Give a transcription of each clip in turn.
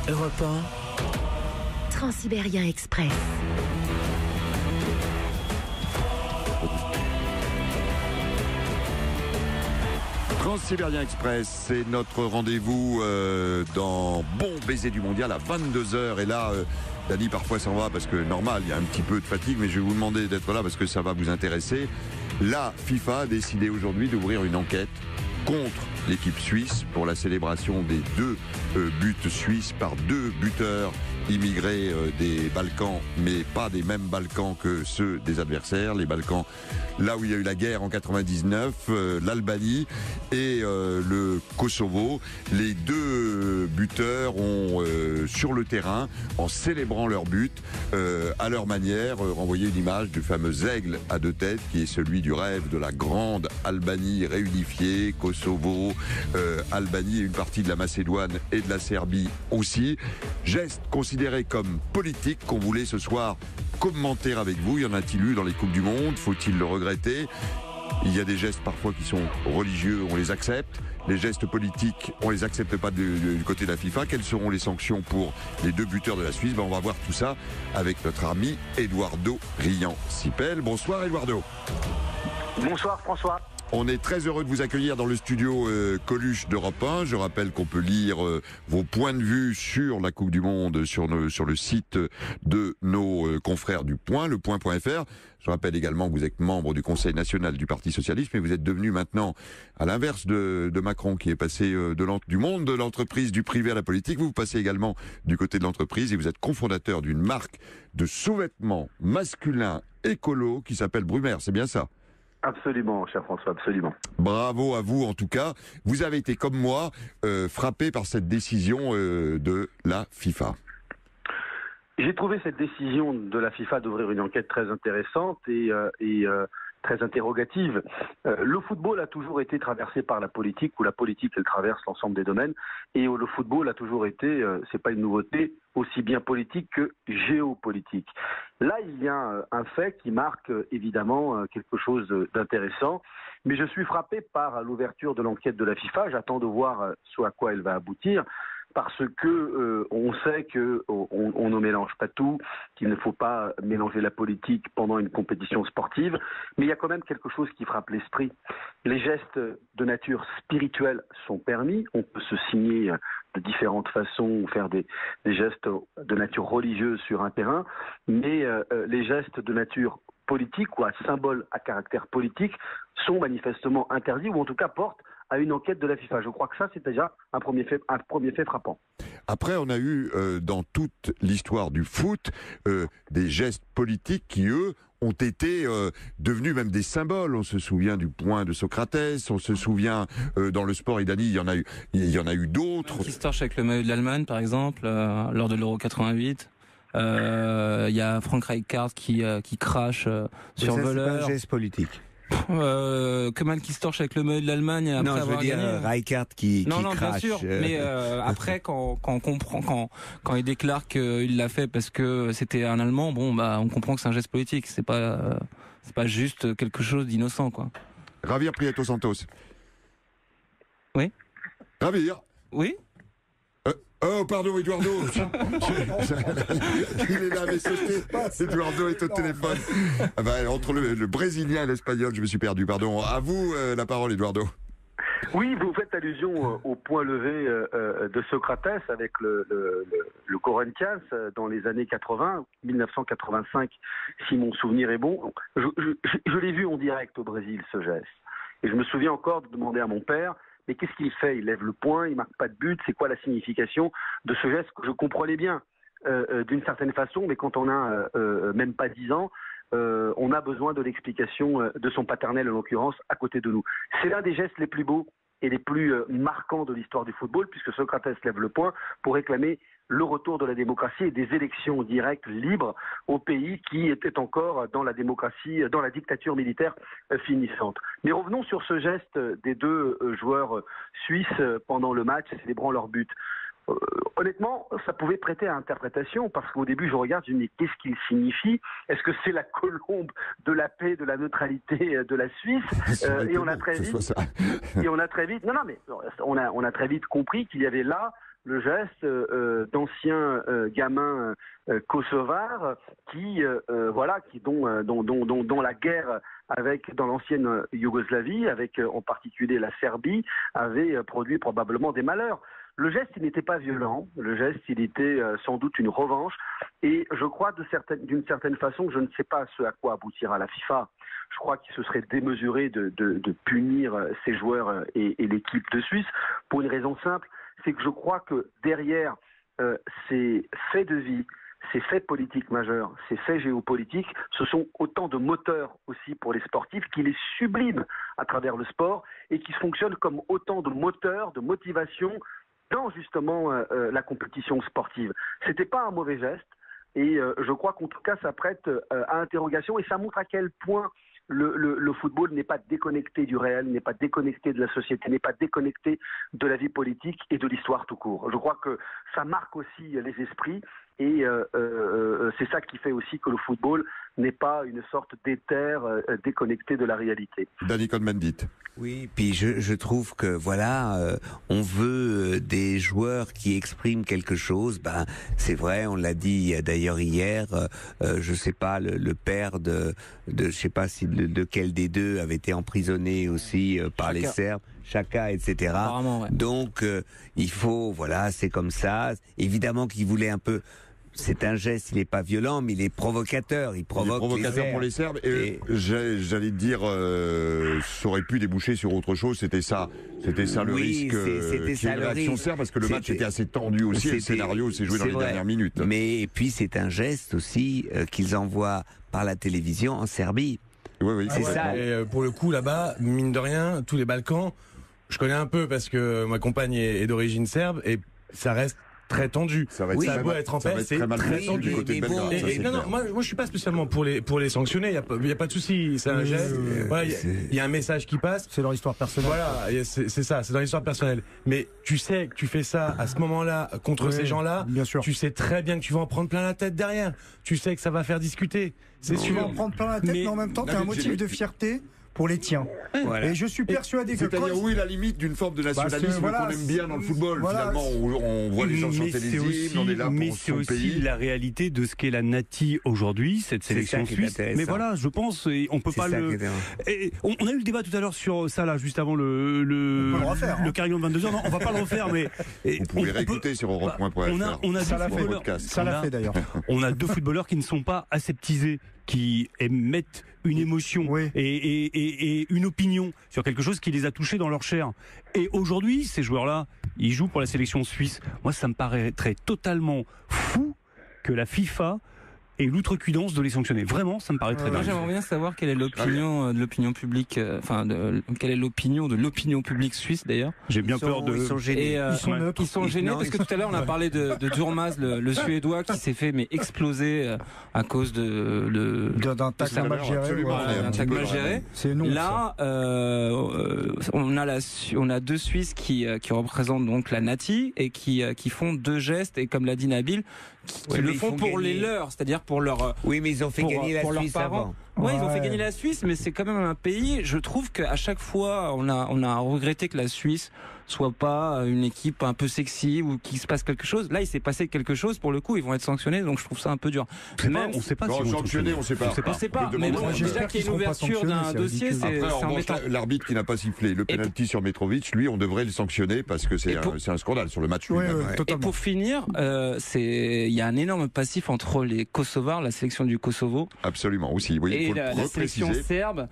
Europe 1, Transsibérien Express. Transsibérien Express, c'est notre rendez-vous dans Bon Baiser du Mondial à 22h. Et là, Dani parfois s'en va parce que normal, il y a un petit peu de fatigue, mais je vais vous demander d'être là parce que ça va vous intéresser. La FIFA a décidé aujourd'hui d'ouvrir une enquête contre l'équipe suisse pour la célébration des 2 buts suisses par 2 buteurs immigrés des Balkans, mais pas des mêmes Balkans que ceux des adversaires. Les Balkans, là où il y a eu la guerre en 99, l'Albanie et le Kosovo. Les 2 buteurs ont, sur le terrain, en célébrant leur but, à leur manière, renvoyé une image du fameux aigle à 2 têtes, qui est celui du rêve de la grande Albanie réunifiée, Kosovo, Albanie et une partie de la Macédoine et de la Serbie aussi. Geste considéré comme politique qu'on voulait ce soir commenter avec vous. Y en a-t-il eu dans les Coupes du Monde? Faut-il le regretter? Il y a des gestes parfois qui sont religieux, on les accepte. Les gestes politiques, on les accepte pas du côté de la FIFA. Quelles seront les sanctions pour les 2 buteurs de la Suisse? On va voir tout ça avec notre ami Eduardo Rian-Sipel. Bonsoir Eduardo. Bonsoir François. On est très heureux de vous accueillir dans le studio Coluche d'Europe 1. Je rappelle qu'on peut lire vos points de vue sur la Coupe du Monde sur le site de nos confrères du Point, lepoint.fr. Je rappelle également que vous êtes membre du Conseil national du Parti socialiste, mais vous êtes devenu maintenant, à l'inverse de Macron, qui est passé du monde de l'entreprise, du privé à la politique. Vous passez également du côté de l'entreprise et vous êtes cofondateur d'une marque de sous-vêtements masculins écolo qui s'appelle Brumaire. C'est bien ça? Absolument, cher François, absolument. Bravo à vous, en tout cas. Vous avez été, comme moi, frappé par cette décision de la FIFA. J'ai trouvé cette décision de la FIFA d'ouvrir une enquête très intéressante et très interrogative. Le football a toujours été traversé par la politique, ou la politique, elle traverse l'ensemble des domaines, et le football a toujours été, c'est pas une nouveauté, aussi bien politique que géopolitique. Là, il y a un fait qui marque évidemment quelque chose d'intéressant, mais je suis frappé par l'ouverture de l'enquête de la FIFA. J'attends de voir ce à quoi elle va aboutir, parce que on sait que on ne mélange pas tout, qu'il ne faut pas mélanger la politique pendant une compétition sportive, mais il y a quand même quelque chose qui frappe l'esprit. Les gestes de nature spirituelle sont permis, on peut se signer de différentes façons ou faire des gestes de nature religieuse sur un terrain, mais les gestes de nature politique ou à symbole à caractère politique sont manifestement interdits, ou en tout cas portent à une enquête de la FIFA. Je crois que ça, c'est déjà un premier fait frappant. Après, on a eu dans toute l'histoire du foot des gestes politiques qui, eux, ont été devenus même des symboles. On se souvient du point de Socrates, on se souvient dans le sport, et Dani, il y en a eu d'autres. Qui se torche avec le maillot de l'Allemagne, par exemple, lors de l'Euro 88. Il y a Frank Rijkaard qui crache sur voleur. C'est pas un geste politique. Coman qui se torche avec le maillot de l'Allemagne après non, je veux dire Rijkaard qui crache. Bien sûr, mais après quand on comprend, quand il déclare qu'il l'a fait parce que c'était un Allemand, on comprend que c'est un geste politique. C'est pas juste quelque chose d'innocent, quoi. Javier Prieto Santos. Oui. Javier. Oui. Oh, pardon, Eduardo. Il est là, mais sauté. Eduardo est au téléphone. Entre le brésilien et l'espagnol, je me suis perdu. Pardon. À vous la parole, Eduardo. Oui, vous faites allusion au point levé de Socrates avec le Corinthians dans les années 80, 1985, si mon souvenir est bon. Je l'ai vu en direct au Brésil, ce geste. Et je me souviens encore de demander à mon père, mais qu'est-ce qu'il fait? Il lève le poing, il marque pas de but, c'est quoi la signification de ce geste que je comprenais bien d'une certaine façon, mais quand on a même pas 10 ans, on a besoin de l'explication de son paternel, en l'occurrence, à côté de nous. C'est l'un des gestes les plus beaux et les plus marquants de l'histoire du football, puisque Socrates lève le poing pour réclamer le retour de la démocratie et des élections directes, libres, au pays qui était encore dans la démocratie, dans la dictature militaire finissante. Mais revenons sur ce geste des 2 joueurs suisses pendant le match, célébrant leur but. Honnêtement, ça pouvait prêter à interprétation, parce qu'au début, je regarde, je me dis, qu'est-ce qu'il signifie? Est-ce que c'est la colombe de la paix, de la neutralité de la Suisse? Et on a très vite, non, mais on a très vite compris qu'il y avait là le geste d'anciens gamins kosovars dont la guerre dans l'ancienne Yougoslavie, avec en particulier la Serbie, avait produit probablement des malheurs. Le geste, il n'était pas violent. Le geste, il était sans doute une revanche. Et je crois d'une certaine façon, je ne sais pas ce à quoi aboutira la FIFA. Je crois qu'il se serait démesuré de punir ces joueurs et l'équipe de Suisse pour une raison simple, c'est que je crois que derrière ces faits de vie, ces faits politiques majeurs, ces faits géopolitiques, ce sont autant de moteurs aussi pour les sportifs qui les subliment à travers le sport et qui fonctionnent comme autant de moteurs, de motivation dans justement la compétition sportive. C'était pas un mauvais geste et je crois qu'en tout cas ça prête à interrogation et ça montre à quel point le football n'est pas déconnecté du réel, n'est pas déconnecté de la société, n'est pas déconnecté de la vie politique et de l'histoire tout court. Je crois que ça marque aussi les esprits et c'est ça qui fait aussi que le football n'est pas une sorte d'éther déconnecté de la réalité. Danny Cohn-Bendit. Oui, puis je trouve que on veut des joueurs qui expriment quelque chose. C'est vrai, on l'a dit d'ailleurs hier. Je sais pas le père de je sais pas si de quel des deux avait été emprisonné aussi par les Serbes. Chaka, etc. Ouais. Donc il faut, c'est comme ça. Évidemment qu'il voulait un peu. C'est un geste, il n'est pas violent, mais il est provocateur. Il provoque provocateur pour les Serbes. Et j'allais te dire, ça aurait pu déboucher sur autre chose. C'était ça le risque. C'était une réaction serbe, parce que le match était assez tendu aussi. Et le scénario s'est joué dans les dernières minutes. Mais et puis c'est un geste aussi qu'ils envoient par la télévision en Serbie. Oui, c'est ça. Et pour le coup, là-bas, mine de rien, tous les Balkans, je connais un peu parce que ma compagne est d'origine serbe et ça reste très tendu. Ça va être en paix, c'est très tendu. Moi je suis pas spécialement pour les sanctionner, il y a pas de souci, c'est un geste. Il y a un message qui passe, c'est leur histoire personnelle. Voilà, c'est ça, c'est dans l'histoire personnelle. Mais tu sais que tu fais ça à ce moment-là contre ces gens-là, bien sûr. Tu sais très bien que tu vas en prendre plein la tête derrière. Tu sais que ça va faire discuter. C'est sûr. Tu vas en prendre plein la tête, mais en même temps, tu as un motif de fierté pour les tiens. Voilà. Et je suis persuadé que... C'est-à-dire, oui, la limite d'une forme de nationalisme qu'on aime bien dans le football. Finalement, on voit les gens chanter les hymnes, on est là pour son pays. Mais c'est aussi la réalité de ce qu'est la Nati aujourd'hui, cette sélection suisse. Mais voilà, je pense, on peut pas le... On a eu le débat tout à l'heure sur ça, là, juste avant le carillon de 22h. Non, on va pas le refaire, mais... Vous pouvez réécouter sur europe.fr. Ça l'a fait d'ailleurs. On a deux footballeurs qui ne sont pas aseptisés, qui émettent une émotion et une opinion sur quelque chose qui les a touchés dans leur chair. Et aujourd'hui, ces joueurs-là, ils jouent pour la sélection suisse. Moi, ça me paraîtrait totalement fou que la FIFA ait l'outrecuidance de les sanctionner. Vraiment, ça me paraît très dingue. Moi, j'aimerais bien savoir quelle est l'opinion de l'opinion publique, quelle est l'opinion de l'opinion publique suisse d'ailleurs. J'ai bien peur de... Ils sont gênés. Ils sont gênés parce que tout à l'heure, on a parlé de Durmaz, le Suédois, qui s'est fait exploser à cause d'un tacle mal géré. C'est non. Là, on a deux Suisses qui représentent donc la Nati et qui font deux gestes, et comme l'a dit Nabil, qui le font pour les leurs, c'est-à-dire pour leur... Oui, mais ils ont fait gagner la Suisse avant. Oui, ils ont fait gagner la Suisse, mais c'est quand même un pays, je trouve qu'à chaque fois, on a regretté que la Suisse soit pas une équipe un peu sexy ou qu'il se passe quelque chose. Là, il s'est passé quelque chose, pour le coup, ils vont être sanctionnés, donc je trouve ça un peu dur. On sait pas si ils vont sanctionner, on sait pas. Mais bon, déjà qu'il y ait une ouverture d'un dossier, c'est embêtant. L'arbitre qui n'a pas sifflé le penalty sur Mitrovic, lui, on devrait le sanctionner parce que c'est un scandale sur le match. Et pour finir, il y a un énorme passif entre les Kosovars, la sélection du Kosovo. Absolument, aussi. Oui, et la sélection serbe.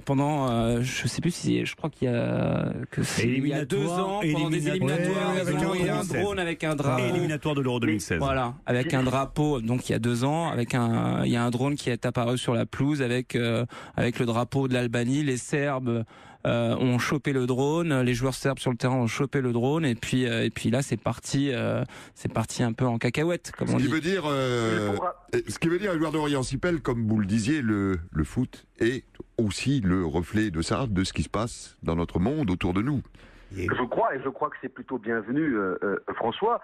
Pendant, je sais plus si, je crois qu'il y a il y a 2 ans, pendant des éliminatoires, ils ont envoyé un drone avec un drapeau. Éliminatoire de l'Euro 2016. Voilà, avec un drapeau. Donc il y a 2 ans, il y a un drone qui est apparu sur la pelouse avec le drapeau de l'Albanie. Les Serbes ont chopé le drone, les joueurs serbes sur le terrain ont chopé le drone, et puis là c'est parti un peu en cacahuète, comme on dit. Ce qui veut dire, Eduardo Riancipel, comme vous le disiez, le foot est aussi le reflet de ça, de ce qui se passe dans notre monde autour de nous. Je crois que c'est plutôt bienvenu, François.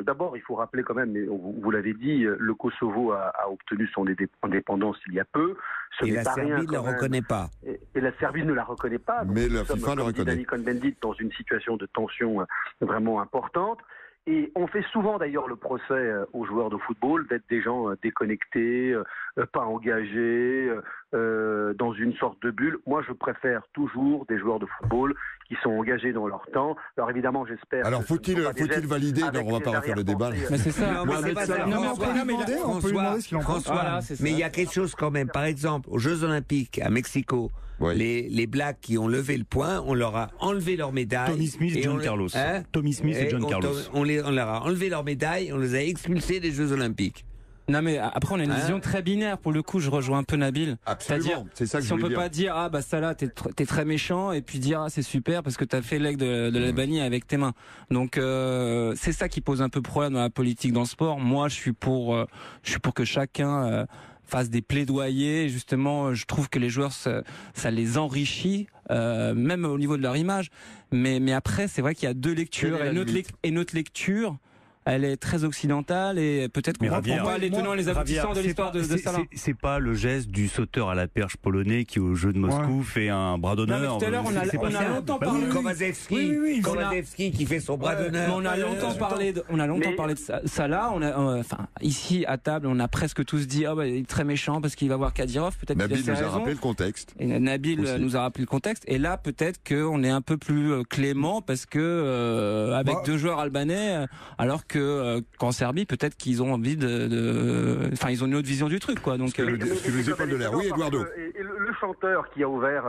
D'abord, il faut rappeler quand même, mais vous l'avez dit, le Kosovo a obtenu son indépendance il y a peu. Et la Serbie ne la reconnaît pas. Et la Serbie ne la reconnaît pas. Mais la FIFA le reconnaît. Danny Cohn-Bendit dans une situation de tension vraiment importante. Et on fait souvent d'ailleurs le procès aux joueurs de football d'être des gens déconnectés, pas engagés, dans une sorte de bulle. Moi, je préfère toujours des joueurs de football qui sont engagés dans leur temps. Alors évidemment, j'espère... Alors faut-il valider? Non, on va pas refaire le débat. Mais c'est ça. François, mais il y a quelque chose quand même. Par exemple, aux Jeux Olympiques à Mexico, les Blacks qui ont levé le poing, on leur a enlevé leur médaille. Tommy Smith et John Carlos. Tommy Smith et John Carlos. On leur a enlevé leur médaille, on les a expulsés des Jeux Olympiques. Non mais après on a une vision très binaire, pour le coup je rejoins un peu Nabil. Absolument, c'est ça que si on peut pas dire ah bah ça là t'es très méchant et puis dire ah c'est super parce que t'as fait l'aigle de l'Albanie avec tes mains. Donc c'est ça qui pose un peu problème dans la politique, dans le sport. Moi je suis pour que chacun fasse des plaidoyers. Justement je trouve que les joueurs ça les enrichit. Même au niveau de leur image, mais après c'est vrai qu'il y a deux lectures et notre lecture elle est très occidentale et peut-être qu'on ne comprend pas les tenants et les aboutissants de l'histoire de Salah. C'est pas le geste du sauteur à la perche polonais qui au jeu de Moscou fait un bras d'honneur. Tout à l'heure on a longtemps parlé Kovačevski qui fait son bras d'honneur. On a longtemps parlé de Salah. Enfin ici à table on a presque tous dit ah bah il est très méchant parce qu'il va voir Kadyrov. Peut-être Nabil nous a rappelé le contexte. Et Nabil nous a rappelé le contexte. Et là peut-être qu'on est un peu plus clément parce que avec deux joueurs albanais alors qu'en Serbie, peut-être qu'ils ont envie enfin, ils ont une autre vision du truc, quoi. Donc, ce que nous épaules de l'air. Oui, Eduardo. Et le chanteur qui a ouvert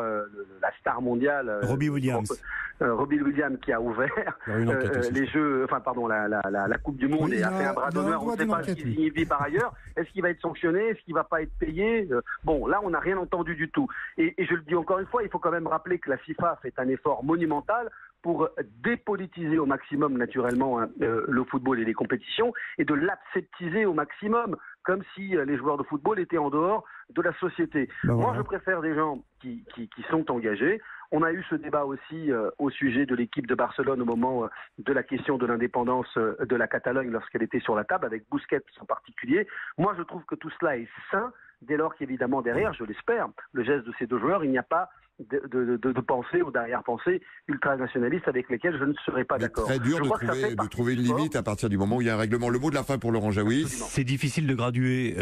la star mondiale, Robbie Williams. Robbie Williams qui a ouvert les Jeux, enfin pardon, la Coupe du Monde et a fait un bras d'honneur. On ne sait pas ce qu'il signifie par ailleurs. Est-ce qu'il va être sanctionné? Est-ce qu'il va pas être payé? Bon, là, on n'a rien entendu du tout. Et je le dis encore une fois, il faut quand même rappeler que la FIFA fait un effort monumental pour dépolitiser au maximum, naturellement, le football et les compétitions, et de l'aseptiser au maximum, comme si les joueurs de football étaient en dehors de la société. Moi, je préfère des gens qui sont engagés. On a eu ce débat aussi au sujet de l'équipe de Barcelone au moment de la question de l'indépendance de la Catalogne lorsqu'elle était sur la table, avec Busquets en particulier. Moi, je trouve que tout cela est sain, dès lors qu'évidemment derrière, je l'espère, le geste de ces deux joueurs, il n'y a pas de pensée ou d'arrière-pensée ultranationaliste avec lesquelles je ne serais pas d'accord. C'est très dur de trouver une limite à partir du moment où il y a un règlement. Le mot de la fin pour Laurent Jaoui. C'est difficile de graduer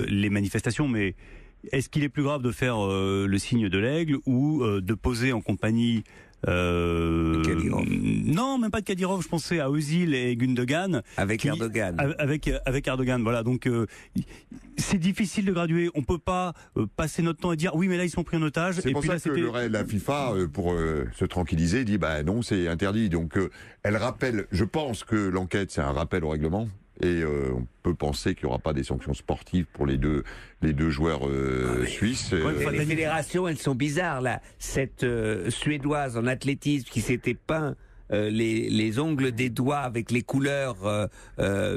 les manifestations, mais est-ce qu'il est plus grave de faire le signe de l'aigle ou de poser en compagnie non, même pas de Kadyrov, je pensais à Özil et Gundogan. Avec Erdogan. Avec Erdogan, voilà. Donc, c'est difficile de graduer. On peut pas passer notre temps à dire oui, mais là, ils sont pris en otage. C'est pour ça que la FIFA, pour se tranquilliser, dit bah non, c'est interdit. Donc, elle rappelle, je pense que l'enquête, c'est un rappel au règlement. Et on peut penser qu'il n'y aura pas des sanctions sportives pour les deux joueurs suisses. Les fédérations, elles sont bizarres là. Cette Suédoise en athlétisme qui s'était peint les ongles des doigts avec les couleurs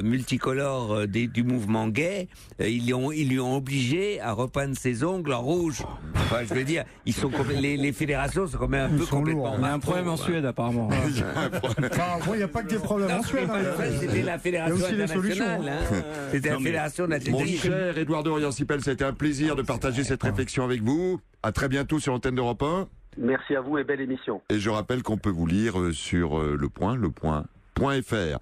multicolores du mouvement gay, ils lui ont obligé à repeindre ses ongles en rouge. Enfin, je veux dire, les fédérations sont quand même un peu complètement. On a un problème en Suède apparemment. Il n'y a pas que des problèmes en Suède. C'était la fédération internationale. C'était la fédération d'athlétisme. Mon cher Eduardo Riancipel, ça a été un plaisir de partager cette réflexion avec vous. À très bientôt sur l'antenne d'Europe 1. Merci à vous et belle émission. Et je rappelle qu'on peut vous lire sur le point.fr.